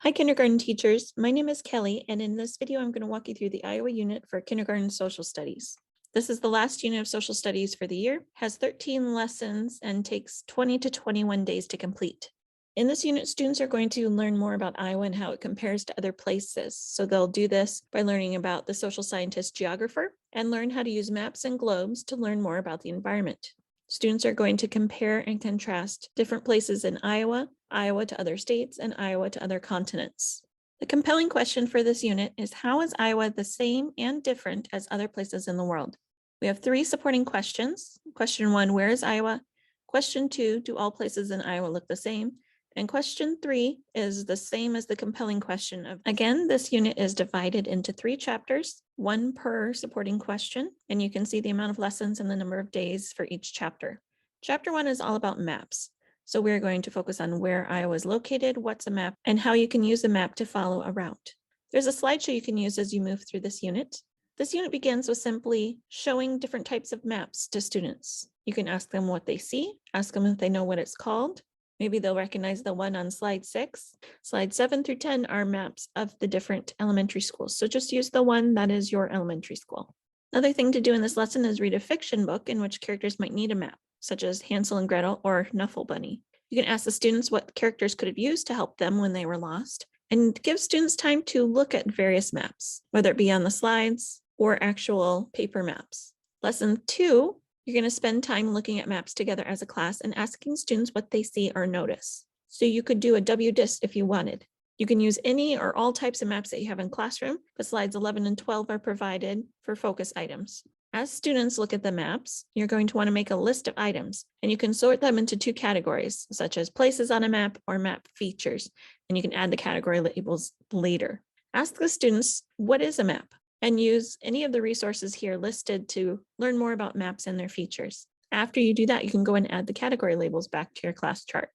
Hi, kindergarten teachers. My name is Kelly, and in this video, I'm going to walk you through the Iowa unit for kindergarten social studies. This is the last unit of social studies for the year, has 13 lessons, and takes 20 to 21 days to complete. In this unit, students are going to learn more about Iowa and how it compares to other places. So they'll do this by learning about the social scientist geographer and learn how to use maps and globes to learn more about the environment. Students are going to compare and contrast different places in Iowa, Iowa to other states, and Iowa to other continents. The compelling question for this unit is, how is Iowa the same and different as other places in the world? We have 3 supporting questions. Question 1, where is Iowa? Question 2, do all places in Iowa look the same? And question 3 is the same as the compelling question of, again, this unit is divided into 3 chapters, 1 per supporting question, and you can see the amount of lessons and the number of days for each chapter. Chapter 1 is all about maps. So we're going to focus on where Iowa is located, what's a map, and how you can use the map to follow a route. There's a slideshow you can use as you move through this unit. This unit begins with simply showing different types of maps to students. You can ask them what they see, ask them if they know what it's called. Maybe they'll recognize the one on slide 6. Slide 7 through 10 are maps of the different elementary schools. So just use the one that is your elementary school. Another thing to do in this lesson is read a fiction book in which characters might need a map, such as Hansel and Gretel or Knuffle Bunny. You can ask the students what characters could have used to help them when they were lost, and give students time to look at various maps, whether it be on the slides or actual paper maps. Lesson 2, you're going to spend time looking at maps together as a class and asking students what they see or notice. So you could do a WDISC if you wanted. You can use any or all types of maps that you have in classroom, but slides 11 and 12 are provided for focus items. As students look at the maps, you're going to want to make a list of items, and you can sort them into 2 categories, such as places on a map or map features, and you can add the category labels later. Ask the students, what is a map? And use any of the resources here listed to learn more about maps and their features. After you do that, you can go and add the category labels back to your class chart.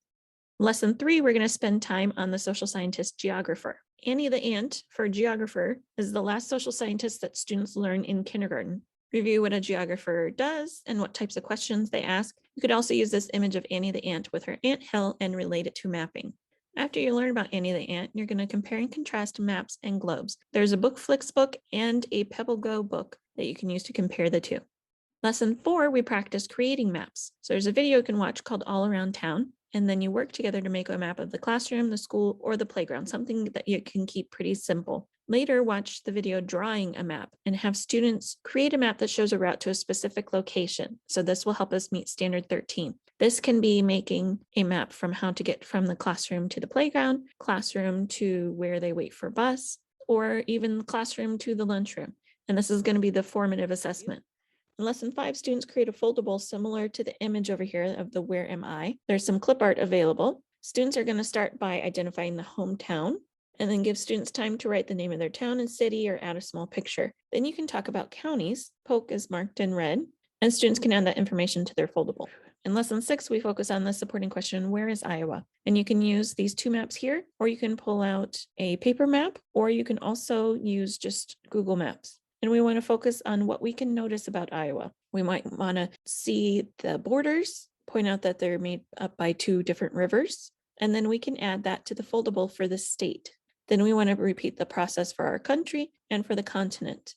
Lesson 3, we're going to spend time on the social scientist geographer. Annie the ant for geographer is the last social scientist that students learn in kindergarten. Review what a geographer does and what types of questions they ask. You could also use this image of Annie the ant with her anthill and relate it to mapping. After you learn about Annie the ant, you're going to compare and contrast maps and globes. There's a BookFlix book and a PebbleGo book that you can use to compare the 2. Lesson 4, we practice creating maps. So there's a video you can watch called All Around Town, and then you work together to make a map of the classroom, the school, or the playground, something that you can keep pretty simple. Later, watch the video Drawing a Map and have students create a map that shows a route to a specific location. So this will help us meet standard 13. This can be making a map from how to get from the classroom to the playground, classroom to where they wait for bus, or even classroom to the lunchroom. And this is going to be the formative assessment. In lesson 5, students create a foldable similar to the image over here of the Where Am I? There's some clip art available. Students are going to start by identifying the hometown and then give students time to write the name of their town and city or add a small picture. Then you can talk about counties. Polk is marked in red, and students can add that information to their foldable. In lesson 6, we focus on the supporting question, where is Iowa? And you can use these 2 maps here, or you can pull out a paper map, or you can also use just Google Maps. And we want to focus on what we can notice about Iowa. We might want to see the borders, point out that they're made up by 2 different rivers, and then we can add that to the foldable for the state. Then we want to repeat the process for our country and for the continent.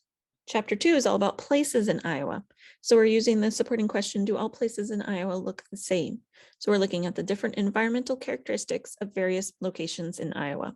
Chapter 2 is all about places in Iowa. So we're using the supporting question, do all places in Iowa look the same? So we're looking at the different environmental characteristics of various locations in Iowa.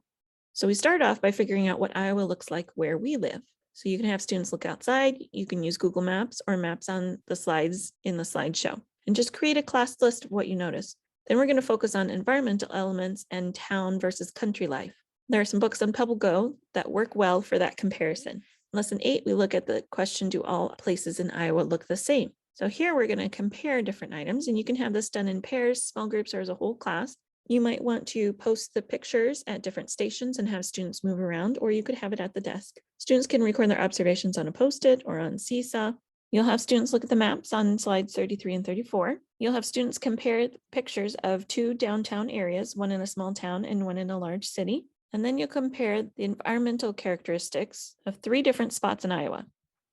So we start off by figuring out what Iowa looks like where we live. So you can have students look outside, you can use Google Maps or maps on the slides in the slideshow, and just create a class list of what you notice. Then we're going to focus on environmental elements and town versus country life. There are some books on PebbleGo that work well for that comparison. In lesson 8, we look at the question, do all places in Iowa look the same? So here we're going to compare different items, and you can have this done in pairs, small groups, or as a whole class. You might want to post the pictures at different stations and have students move around, or you could have it at the desk. Students can record their observations on a Post-it or on Seesaw. You'll have students look at the maps on slides 33 and 34. You'll have students compare pictures of 2 downtown areas, one in a small town and one in a large city. And then you'll compare the environmental characteristics of 3 different spots in Iowa.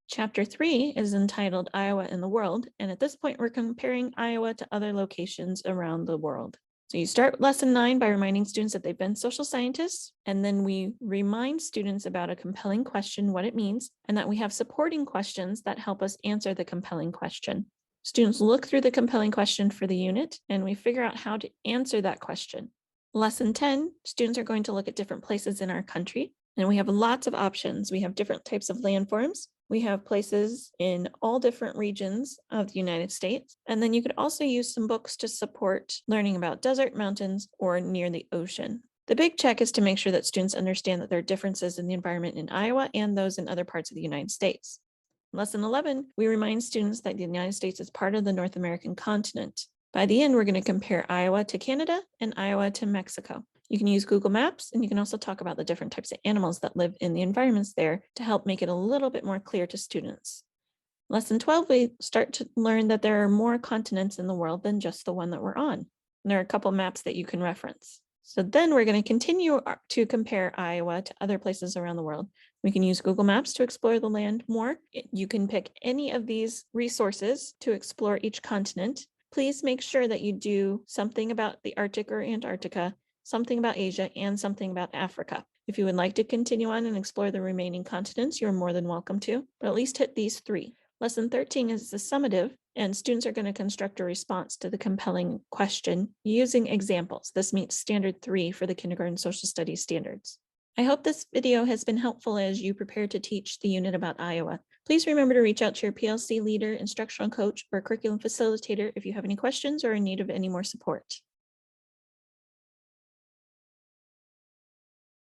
Chapter 3 is entitled Iowa and the World, and at this point we're comparing Iowa to other locations around the world. So you start lesson 9 by reminding students that they've been social scientists, and then we remind students about a compelling question, what it means, and that we have supporting questions that help us answer the compelling question. Students look through the compelling question for the unit, and we figure out how to answer that question. Lesson 10, students are going to look at different places in our country, and we have lots of options. We have different types of landforms. We have places in all different regions of the United States. And then you could also use some books to support learning about desert, mountains, or near the ocean. The big check is to make sure that students understand that there are differences in the environment in Iowa and those in other parts of the United States. Lesson 11, we remind students that the United States is part of the North American continent. By the end, we're going to compare Iowa to Canada and Iowa to Mexico. You can use Google Maps, and you can also talk about the different types of animals that live in the environments there to help make it a little bit more clear to students. Lesson 12, we start to learn that there are more continents in the world than just the one that we're on. And there are a couple maps that you can reference. So then we're going to continue to compare Iowa to other places around the world. We can use Google Maps to explore the land more. You can pick any of these resources to explore each continent. Please make sure that you do something about the Arctic or Antarctica, something about Asia, and something about Africa. If you would like to continue on and explore the remaining continents, you're more than welcome to, but at least hit these 3. Lesson 13 is the summative, and students are going to construct a response to the compelling question using examples. This meets standard 3 for the kindergarten social studies standards. I hope this video has been helpful as you prepare to teach the unit about Iowa. Please remember to reach out to your PLC leader, instructional coach, or curriculum facilitator if you have any questions or in need of any more support.